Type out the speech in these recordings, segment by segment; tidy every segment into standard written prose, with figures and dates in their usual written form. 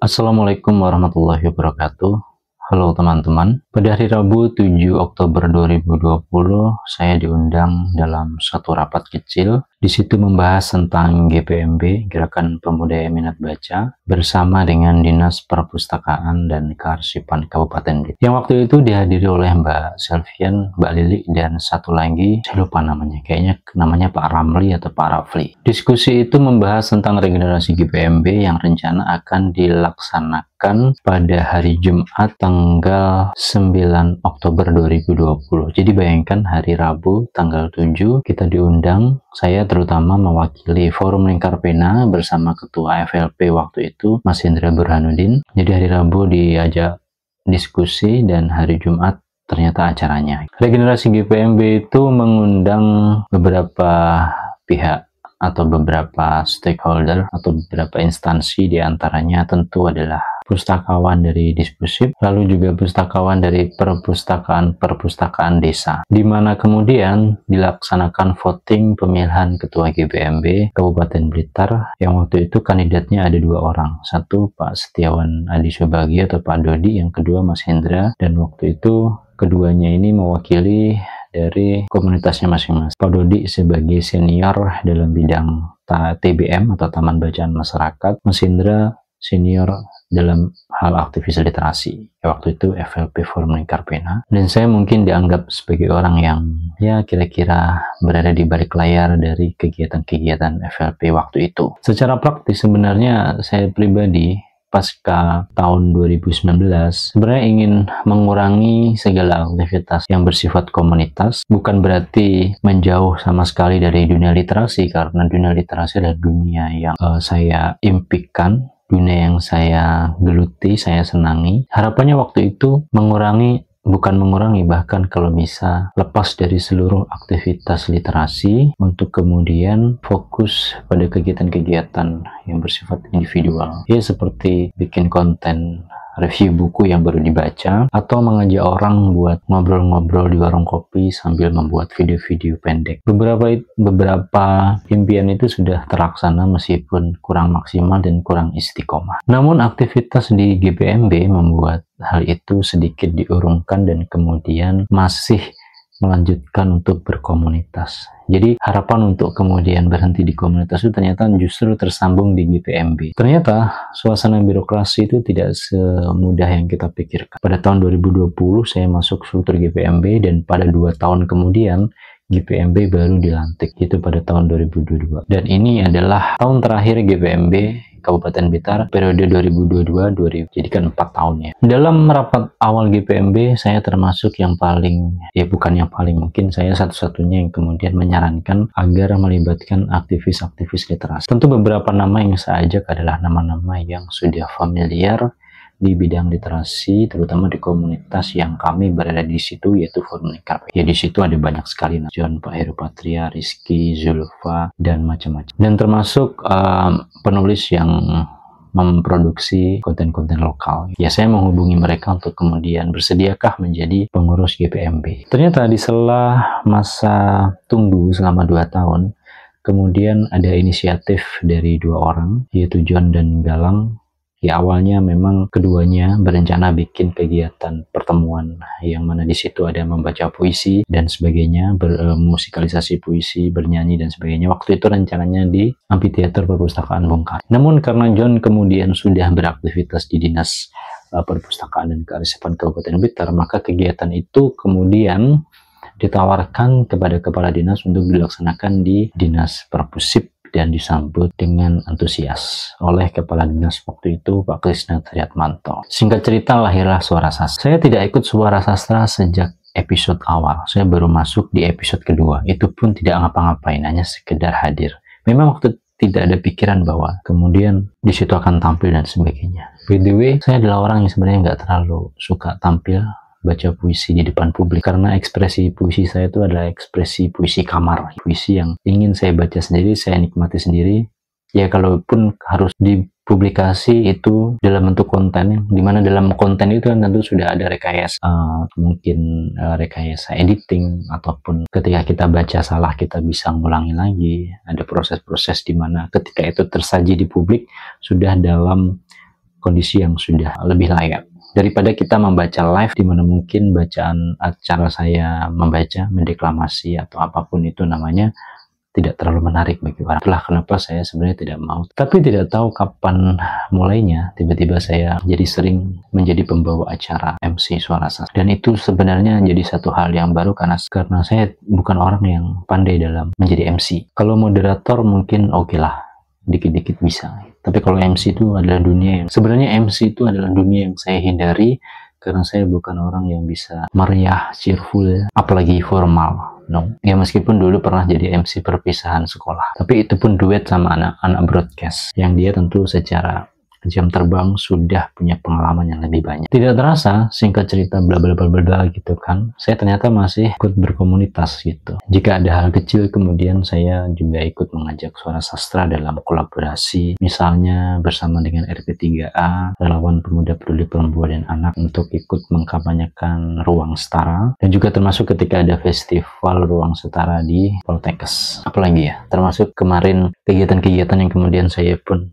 Assalamualaikum warahmatullahi wabarakatuh. Halo teman-teman. Pada hari Rabu 7 Oktober 2020, saya diundang dalam satu rapat kecil. Di situ membahas tentang GPMB, Gerakan Pemuda Minat Baca, bersama dengan Dinas Perpustakaan dan Kearsipan Kabupaten Blitar. Yang waktu itu dihadiri oleh Mbak Selvian, Mbak Lili, dan satu lagi, saya lupa namanya, kayaknya namanya Pak Ramli atau Pak Rafli. Diskusi itu membahas tentang regenerasi GPMB yang rencana akan dilaksanakan pada hari Jumat tanggal 9 Oktober 2020. Jadi bayangkan hari Rabu tanggal 7 kita diundang, saya terutama mewakili Forum Lingkar Pena bersama Ketua FLP waktu itu, Mas Hendra Burhanuddin. Jadi hari Rabu diajak diskusi dan hari Jumat ternyata acaranya. Regenerasi GPMB itu mengundang beberapa pihak atau beberapa stakeholder atau beberapa instansi, diantaranya tentu adalah pustakawan dari Dispusip, lalu juga pustakawan dari perpustakaan desa, di mana kemudian dilaksanakan voting pemilihan ketua GPMB Kabupaten Blitar, yang waktu itu kandidatnya ada dua orang, satu Pak Setiawan Adi Subagio atau Pak Dodi, yang kedua Mas Hendra, dan waktu itu keduanya ini mewakili dari komunitasnya masing-masing. Pak Dodi sebagai senior dalam bidang TBM atau Taman Bacaan Masyarakat, Mas Hendra senior dalam hal aktivis literasi, waktu itu FLP Forum Lingkar Pena, dan saya mungkin dianggap sebagai orang yang ya kira-kira berada di balik layar dari kegiatan-kegiatan FLP waktu itu. Secara praktis sebenarnya saya pribadi pasca tahun 2019 sebenarnya ingin mengurangi segala aktivitas yang bersifat komunitas, bukan berarti menjauh sama sekali dari dunia literasi, karena dunia literasi adalah dunia yang saya impikan, dunia yang saya geluti, saya senangi. Harapannya waktu itu bahkan kalau bisa lepas dari seluruh aktivitas literasi untuk kemudian fokus pada kegiatan-kegiatan yang bersifat individual. Ya seperti bikin konten review buku yang baru dibaca, atau mengajak orang buat ngobrol-ngobrol di warung kopi sambil membuat video-video pendek. Beberapa impian itu sudah terlaksana meskipun kurang maksimal dan kurang istiqomah. Namun aktivitas di GPMB membuat hal itu sedikit diurungkan dan kemudian masih melanjutkan untuk berkomunitas. Jadi harapan untuk kemudian berhenti di komunitas itu ternyata justru tersambung di GPMB. Ternyata suasana birokrasi itu tidak semudah yang kita pikirkan. Pada tahun 2020 saya masuk struktur GPMB, dan pada 2 tahun kemudian GPMB baru dilantik, itu pada tahun 2022. Dan ini adalah tahun terakhir GPMB Kabupaten Blitar periode 2022-2000, jadi kan 4 tahunnya. Dalam rapat awal GPMB saya termasuk yang paling, ya bukan yang paling, mungkin saya satu-satunya yang kemudian menyarankan agar melibatkan aktivis-aktivis literasi. Tentu beberapa nama yang saya ajak adalah nama-nama yang sudah familiar di bidang literasi, terutama di komunitas yang kami berada di situ, yaitu Forum Lingkar. Ya di situ ada banyak sekali, John, Pak Heru Patria, Rizky, Zulfa, dan macam-macam. Dan termasuk penulis yang memproduksi konten-konten lokal. Ya saya menghubungi mereka untuk kemudian bersediakah menjadi pengurus GPMB. Ternyata di sela masa tunggu selama 2 tahun, kemudian ada inisiatif dari 2 orang, yaitu John dan Galang. Ya awalnya memang keduanya berencana bikin kegiatan pertemuan yang mana di situ ada membaca puisi dan sebagainya, bermusikalisasi puisi, bernyanyi dan sebagainya. Waktu itu rencananya di Amphitheater Perpustakaan Bung Karno. Namun karena John kemudian sudah beraktivitas di Dinas Perpustakaan dan Kearsipan Kabupaten Blitar, maka kegiatan itu kemudian ditawarkan kepada kepala dinas untuk dilaksanakan di Dinas Perpusip, dan disambut dengan antusias oleh kepala dinas waktu itu, Pak Krisna Triatmanto. Singkat cerita lahirlah Suara Sastra. Saya tidak ikut Suara Sastra sejak episode awal. Saya baru masuk di episode kedua. Itu pun tidak ngapa-ngapain, hanya sekedar hadir. Memang waktu tidak ada pikiran bahwa kemudian di situ akan tampil dan sebagainya. By the way, saya adalah orang yang sebenarnya nggak terlalu suka tampil baca puisi di depan publik, karena ekspresi puisi saya itu adalah ekspresi puisi kamar, puisi yang ingin saya baca sendiri, saya nikmati sendiri. Ya kalaupun harus dipublikasi itu dalam bentuk konten, dimana dalam konten itu kan tentu sudah ada rekayasa, mungkin rekayasa editing, ataupun ketika kita baca salah kita bisa ngulangi lagi. Ada proses-proses dimana ketika itu tersaji di publik sudah dalam kondisi yang sudah lebih layak. Daripada kita membaca live di mana mungkin bacaan acara saya membaca, mendeklamasi atau apapun itu namanya tidak terlalu menarik bagi orang. Itulah kenapa saya sebenarnya tidak mau. Tapi tidak tahu kapan mulainya tiba-tiba saya jadi sering menjadi pembawa acara MC Suara Sastra. Dan itu sebenarnya jadi satu hal yang baru karena saya bukan orang yang pandai dalam menjadi MC. Kalau moderator mungkin oke lah, dikit-dikit bisa. Tapi kalau MC itu adalah dunia yang sebenarnya MC itu adalah dunia yang saya hindari karena saya bukan orang yang bisa meriah, cheerful, apalagi formal. No. Ya meskipun dulu pernah jadi MC perpisahan sekolah, tapi itu pun duet sama anak-anak broadcast yang dia tentu secara jam terbang sudah punya pengalaman yang lebih banyak. Tidak terasa, singkat cerita bla bla bla bla gitu kan, saya ternyata masih ikut berkomunitas gitu. Jika ada hal kecil kemudian saya juga ikut mengajak Suara Sastra dalam kolaborasi, misalnya bersama dengan RP3A, Relawan Pemuda Peduli Perempuan dan Anak, untuk ikut mengkampanyekan Ruang Setara, dan juga termasuk ketika ada festival Ruang Setara di Poltekkes. Apalagi ya, termasuk kemarin kegiatan-kegiatan yang kemudian saya pun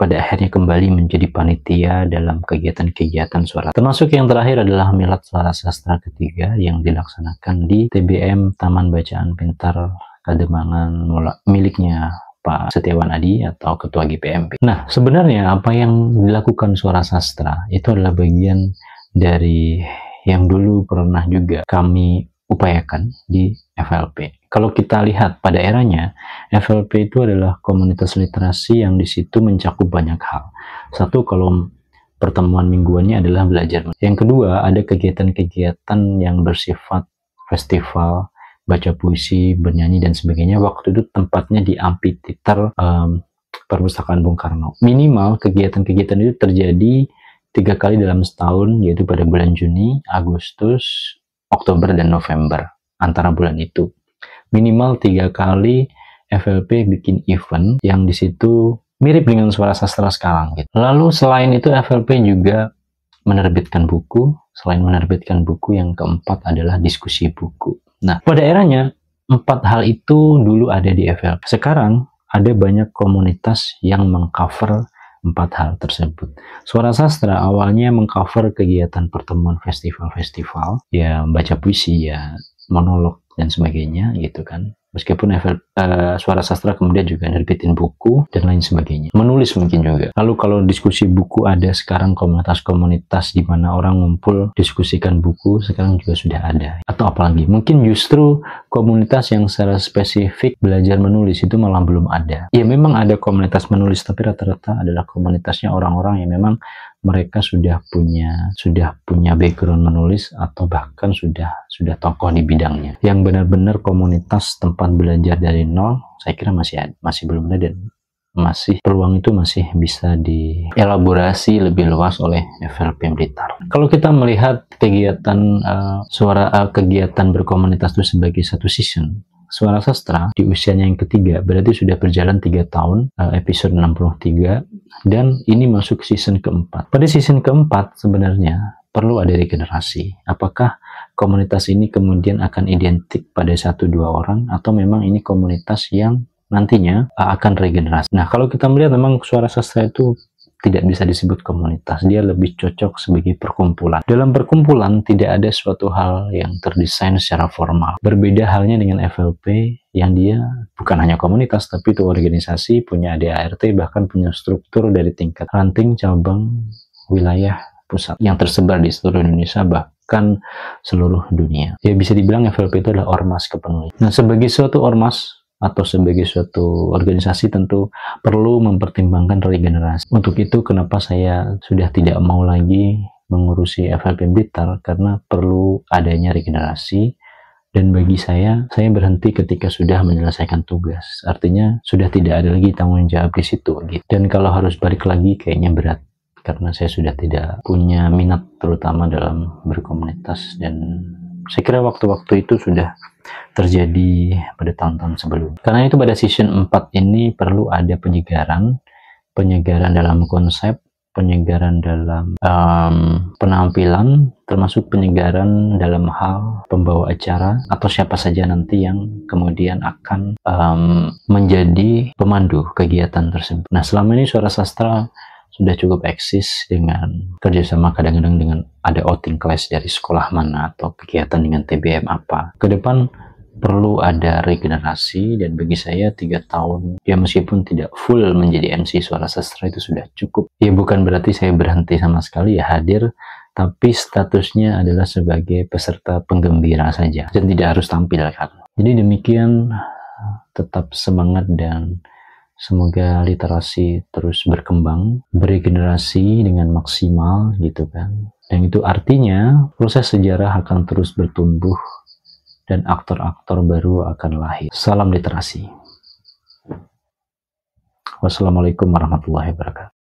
pada akhirnya kembali menjadi panitia dalam kegiatan-kegiatan suara. Termasuk yang terakhir adalah Milad Suara Sastra ketiga yang dilaksanakan di TBM Taman Bacaan Pintar Kademangan miliknya Pak Setiawan Adi atau Ketua GPMP. Nah, sebenarnya apa yang dilakukan Suara Sastra itu adalah bagian dari yang dulu pernah juga kami upayakan di FLP. Kalau kita lihat pada eranya, FLP itu adalah komunitas literasi yang di situ mencakup banyak hal. Satu, kalau pertemuan mingguannya adalah belajar. Yang kedua, ada kegiatan-kegiatan yang bersifat festival, baca puisi, bernyanyi, dan sebagainya. Waktu itu tempatnya di Amphitheater Perpustakaan Bung Karno. Minimal kegiatan-kegiatan itu terjadi 3 kali dalam setahun, yaitu pada bulan Juni, Agustus, Oktober, dan November. Antara bulan itu minimal 3 kali FLP bikin event yang di situ mirip dengan Suara Sastra sekarang gitu. Lalu selain itu FLP juga menerbitkan buku. Selain menerbitkan buku, yang keempat adalah diskusi buku. Nah, pada eranya 4 hal itu dulu ada di FLP. Sekarang ada banyak komunitas yang mengcover 4 hal tersebut. Suara Sastra awalnya mengcover kegiatan pertemuan festival-festival, ya baca puisi, ya monolog dan sebagainya gitu kan. Meskipun Suara Sastra kemudian juga nerbitin buku dan lain sebagainya, menulis mungkin juga. Lalu kalau diskusi buku, ada sekarang komunitas-komunitas di mana orang ngumpul diskusikan buku, sekarang juga sudah ada. Atau apalagi mungkin justru komunitas yang secara spesifik belajar menulis itu malah belum ada. Ya memang ada komunitas menulis, tapi rata-rata adalah komunitasnya orang-orang yang memang mereka sudah punya background menulis atau bahkan sudah tokoh di bidangnya. Yang benar-benar komunitas tempat belajar dari nol, saya kira masih belum ada, dan peluang itu masih bisa dielaborasi lebih luas oleh FLP Blitar. Kalau kita melihat kegiatan kegiatan berkomunitas itu sebagai satu season, Suara Sastra di usianya yang ketiga berarti sudah berjalan 3 tahun, episode 63, dan ini masuk season keempat. Pada season keempat sebenarnya perlu ada regenerasi. Apakah komunitas ini kemudian akan identik pada 1-2 orang, atau memang ini komunitas yang nantinya akan regenerasi. Nah, kalau kita melihat memang Suara Sastra itu tidak bisa disebut komunitas, dia lebih cocok sebagai perkumpulan. Dalam perkumpulan tidak ada suatu hal yang terdesain secara formal. Berbeda halnya dengan FLP yang dia bukan hanya komunitas, tapi itu organisasi, punya ADART, bahkan punya struktur dari tingkat ranting, cabang, wilayah, pusat yang tersebar di seluruh Indonesia, bahkan seluruh dunia. Ya bisa dibilang FLP itu adalah ormas kepenulisan. Nah, sebagai suatu ormas atau sebagai suatu organisasi tentu perlu mempertimbangkan regenerasi. Untuk itu kenapa saya sudah tidak mau lagi mengurusi FLP Blitar, karena perlu adanya regenerasi. Dan bagi saya berhenti ketika sudah menyelesaikan tugas. Artinya sudah tidak ada lagi tanggung jawab di situ gitu. Dan kalau harus balik lagi kayaknya berat, karena saya sudah tidak punya minat terutama dalam berkomunitas, dan saya kira waktu-waktu itu sudah terjadi pada tahun-tahun sebelum. Karena itu pada season 4 ini perlu ada penyegaran dalam konsep, penyegaran dalam penampilan, termasuk penyegaran dalam hal pembawa acara atau siapa saja nanti yang kemudian akan menjadi pemandu kegiatan tersebut. Nah, selama ini Suara Sastra sudah cukup eksis dengan kerjasama kadang-kadang dengan ada outing class dari sekolah mana atau kegiatan dengan TBM apa. Ke depan perlu ada regenerasi, dan bagi saya 3 tahun ya meskipun tidak full menjadi MC Suara Sastra itu sudah cukup. Ya bukan berarti saya berhenti sama sekali ya hadir, tapi statusnya adalah sebagai peserta penggembira saja dan tidak harus tampil kan. Jadi demikian, tetap semangat dan semoga literasi terus berkembang, beregenerasi dengan maksimal gitu kan. Dan itu artinya proses sejarah akan terus bertumbuh dan aktor-aktor baru akan lahir. Salam literasi. Wassalamualaikum warahmatullahi wabarakatuh.